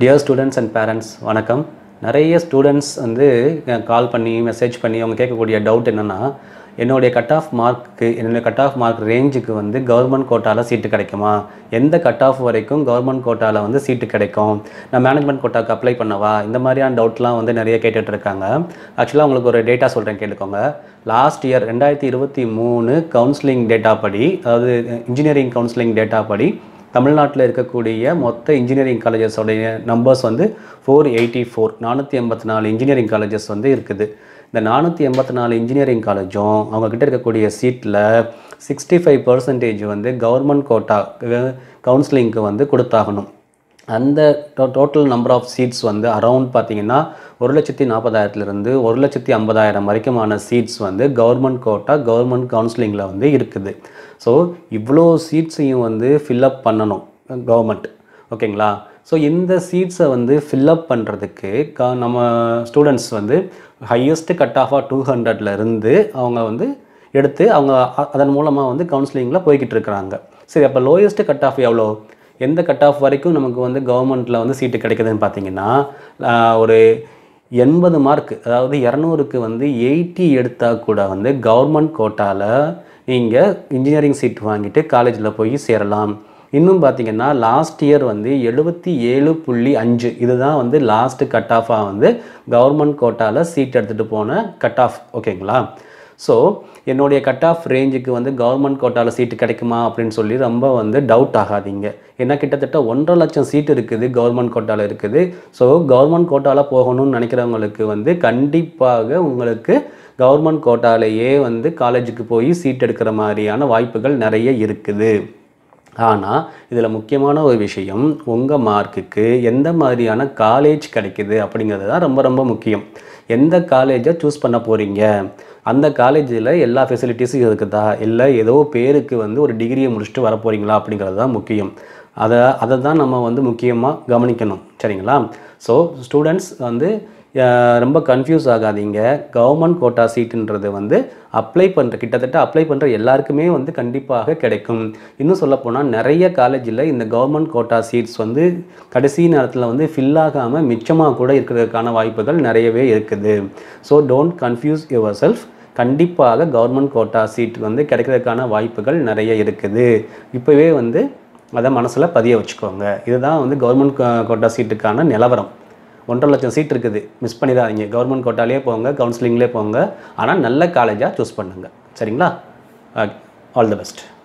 Dear students and parents, வணக்கம். நிறைய students வந்து கால் பண்ணி மெசேஜ் பண்ணி அவங்க கேட்கக்கூடிய டவுட் என்னென்னா, என்னுடைய கட் ஆஃப் மார்க் ரேஞ்சுக்கு வந்து கவர்மெண்ட் கோட்டாவில் சீட்டு கிடைக்குமா, எந்த கட் ஆஃப் வரைக்கும் கவர்மெண்ட் கோட்டாவில் வந்து சீட்டு கிடைக்கும், நான் மேனேஜ்மெண்ட் கோட்டாவுக்கு அப்ளை பண்ணவா, இந்த மாதிரியான டவுட்லாம் வந்து நிறைய கேட்டுட்டு இருக்காங்க. ஆக்சுவலாக உங்களுக்கு ஒரு டேட்டா சொல்கிறேன் கேட்டுக்கோங்க. லாஸ்ட் இயர் 2023 கவுன்சிலிங் டேட்டா படி, அதாவது இன்ஜினியரிங் கவுன்சிலிங் டேட்டா படி தமிழ்நாட்டில் இருக்கக்கூடிய மொத்த இன்ஜினியரிங் காலேஜஸோடைய நம்பர்ஸ் வந்து 484 இன்ஜினியரிங் காலேஜஸ் வந்து இருக்குது. இந்த 484 இன்ஜினியரிங் காலேஜும் அவங்கக்கிட்ட இருக்கக்கூடிய சீட்டில் 65% வந்து கவர்மெண்ட் கோட்டா கவுன்சிலிங்க்கு வந்து கொடுத்தாகணும். அந்த டோட்டல் நம்பர் ஆஃப் சீட்ஸ் வந்து அரவுண்ட் பார்த்திங்கன்னா 1,40,000 1,50,000 வரைக்குமான சீட்ஸ் வந்து கவர்மெண்ட் கோட்டா கவர்மெண்ட் கவுன்சிலிங்கில் வந்து இருக்குது. ஸோ இவ்வளோ சீட்ஸையும் வந்து ஃபில்லப் பண்ணணும் கவர்மெண்ட், ஓகேங்களா? ஸோ இந்த சீட்ஸை வந்து ஃபில்லப் பண்ணுறதுக்கு நம்ம ஸ்டூடெண்ட்ஸ் வந்து ஹையஸ்ட்டு கட் ஆஃபாக 200 இருந்து அவங்க வந்து எடுத்து அவங்க அதன் மூலமாக வந்து கவுன்சிலிங்கில் போய்கிட்டு இருக்கிறாங்க. சரி, அப்போ லோயஸ்ட்டு கட் ஆஃப் எவ்வளோ, எந்த கட் ஆஃப் வரைக்கும் நமக்கு வந்து கவர்மெண்ட்டில் வந்து சீட்டு கிடைக்குதுன்னு பார்த்தீங்கன்னா, ஒரு 80 மார்க், அதாவது 200க்கு வந்து 80 எடுத்தால் கூட வந்து கவர்மெண்ட் கோட்டாவில் நீங்கள் இன்ஜினியரிங் சீட் வாங்கிட்டு காலேஜில் போய் சேரலாம். இன்னும் பார்த்தீங்கன்னா லாஸ்ட் இயர் வந்து 77.5 இதுதான் வந்து லாஸ்ட்டு கட் ஆஃபாக வந்து கவர்மெண்ட் கோட்டாவில் சீட் எடுத்துகிட்டு போன கட் ஆஃப், ஓகேங்களா? ஸோ என்னுடைய கட் ஆஃப் ரேஞ்சுக்கு வந்து கவர்மெண்ட் கோட்டாவில் சீட்டு கிடைக்குமா அப்படின்னு சொல்லி ரொம்ப வந்து டவுட் ஆகாதீங்க. ஏன்னா கிட்டத்தட்ட 1.5 லட்சம் சீட் இருக்குது, கவர்மெண்ட் கோட்டாவில் இருக்குது. ஸோ கவர்மெண்ட் கோட்டாவில் போகணும்னு நினைக்கிறவங்களுக்கு வந்து கண்டிப்பாக உங்களுக்கு கவர்மெண்ட் கோட்டாலேயே வந்து காலேஜுக்கு போய் சீட் எடுக்கிற மாதிரியான வாய்ப்புகள் நிறைய இருக்குது. ஆனால் இதில் முக்கியமான ஒரு விஷயம், உங்கள் மார்க்குக்கு எந்த மாதிரியான காலேஜ் கிடைக்குது அப்படிங்கிறது தான் ரொம்ப ரொம்ப முக்கியம். எந்த காலேஜை சூஸ் பண்ண போகிறீங்க, அந்த காலேஜில் எல்லா ஃபெசிலிட்டிஸும் இருக்குதா, இல்லை ஏதோ பேருக்கு வந்து ஒரு டிகிரியை முடிச்சுட்டு வர போகிறீங்களா அப்படிங்கிறது தான் முக்கியம். அதை தான் நம்ம வந்து முக்கியமாக கவனிக்கணும், சரிங்களா? ஸோ ஸ்டூடெண்ட்ஸ் வந்து ரொம்ப கன்ஃபியூஸ் ஆகாதீங்க. கவர்மெண்ட் கோட்டா சீட்டுன்றது வந்து கிட்டத்தட்ட அப்ளை பண்ணுற எல்லாருக்குமே வந்து கண்டிப்பாக கிடைக்கும். இன்னும் சொல்லப்போனால் நிறைய காலேஜில் இந்த கவர்மெண்ட் கோட்டா சீட்ஸ் வந்து கடைசி நேரத்தில் வந்து ஃபில் ஆகாமல் மிச்சமாக கூட இருக்கிறதுக்கான வாய்ப்புகள் நிறையவே இருக்குது. So don't confuse your self. கண்டிப்பாக கவர்மெண்ட் கோட்டா சீட் வந்து கிடைக்கிறதுக்கான வாய்ப்புகள் நிறைய இருக்குது. இப்போவே வந்து அதை மனசில் பதிய வச்சுக்கோங்க. இதுதான் வந்து கவர்மெண்ட் கோட்டா சீட்டுக்கான நிலவரம். 1.5 லட்சம் சீட் இருக்குது, மிஸ் பண்ணிடாதீங்க. கவர்மெண்ட் கோட்டாலே போங்க, கவுன்சிலிங்லேயே போங்க. ஆனால் நல்ல காலேஜாக சூஸ் பண்ணுங்கள், சரிங்களா? All the best.